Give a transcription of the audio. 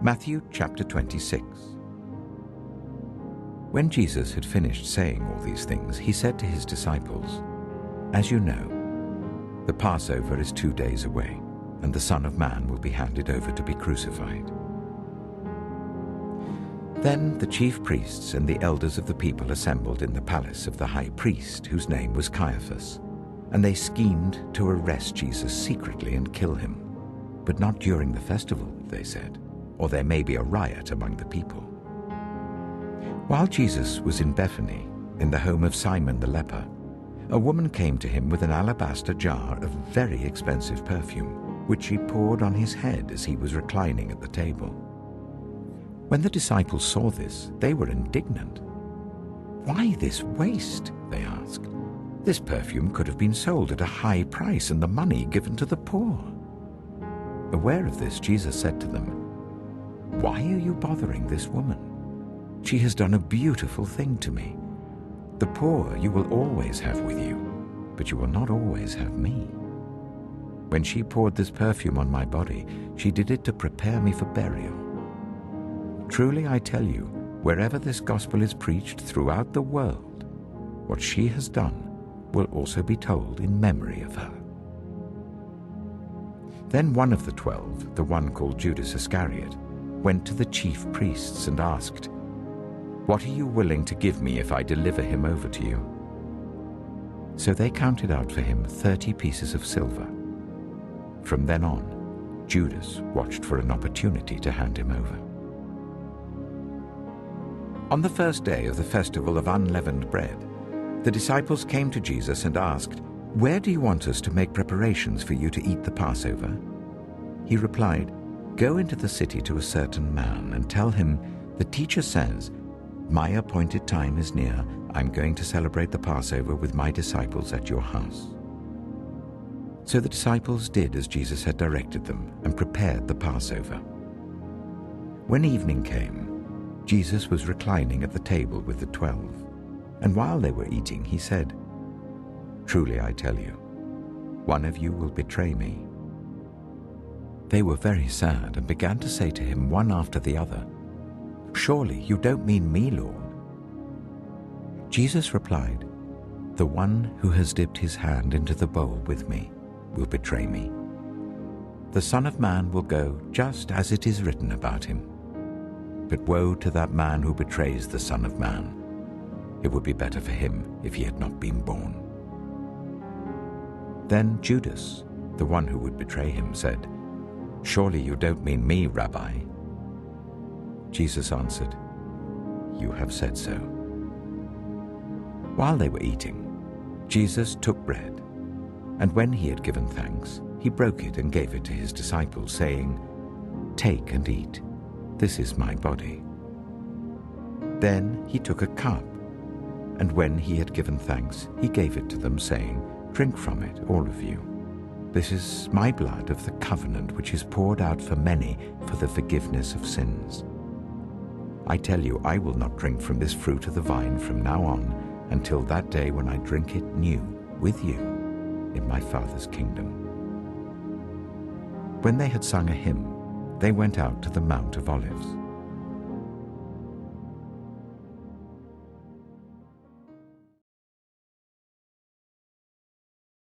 Matthew chapter 26. When Jesus had finished saying all these things, he said to his disciples, "As you know, the Passover is 2 days away, and the Son of Man will be handed over to be crucified." Then the chief priests and the elders of the people assembled in the palace of the high priest, whose name was Caiaphas, and they schemed to arrest Jesus secretly and kill him. But not during the festival, they said, or there may be a riot among the people. While Jesus was in Bethany, in the home of Simon the leper, a woman came to him with an alabaster jar of very expensive perfume, which she poured on his head as he was reclining at the table. When the disciples saw this, they were indignant. "Why this waste?" they asked. "This perfume could have been sold at a high price and the money given to the poor." Aware of this, Jesus said to them, "Why are you bothering this woman? She has done a beautiful thing to me. The poor you will always have with you, but you will not always have me. When she poured this perfume on my body, she did it to prepare me for burial. Truly I tell you, wherever this gospel is preached throughout the world, what she has done will also be told in memory of her." Then one of the 12, the one called Judas Iscariot, went to the chief priests and asked, "What are you willing to give me if I deliver him over to you?" So they counted out for him 30 pieces of silver. From then on, Judas watched for an opportunity to hand him over. On the first day of the festival of unleavened bread, the disciples came to Jesus and asked, "Where do you want us to make preparations for you to eat the Passover?" He replied, "Go into the city to a certain man and tell him, 'The teacher says, my appointed time is near. I'm going to celebrate the Passover with my disciples at your house.'" So the disciples did as Jesus had directed them and prepared the Passover. When evening came, Jesus was reclining at the table with the 12, and while they were eating, he said, "Truly I tell you, one of you will betray me." They were very sad and began to say to him one after the other, "Surely you don't mean me, Lord?" Jesus replied, "The one who has dipped his hand into the bowl with me will betray me. The Son of Man will go just as it is written about him. But woe to that man who betrays the Son of Man. It would be better for him if he had not been born." Then Judas, the one who would betray him, said, "Surely you don't mean me, Rabbi?" Jesus answered, "You have said so." While they were eating, Jesus took bread, and when he had given thanks, he broke it and gave it to his disciples, saying, "Take and eat. This is my body." Then he took a cup, and when he had given thanks, he gave it to them, saying, "Drink from it, all of you. This is my blood of the covenant, which is poured out for many for the forgiveness of sins. I tell you, I will not drink from this fruit of the vine from now on until that day when I drink it new with you in my Father's kingdom." When they had sung a hymn, they went out to the Mount of Olives.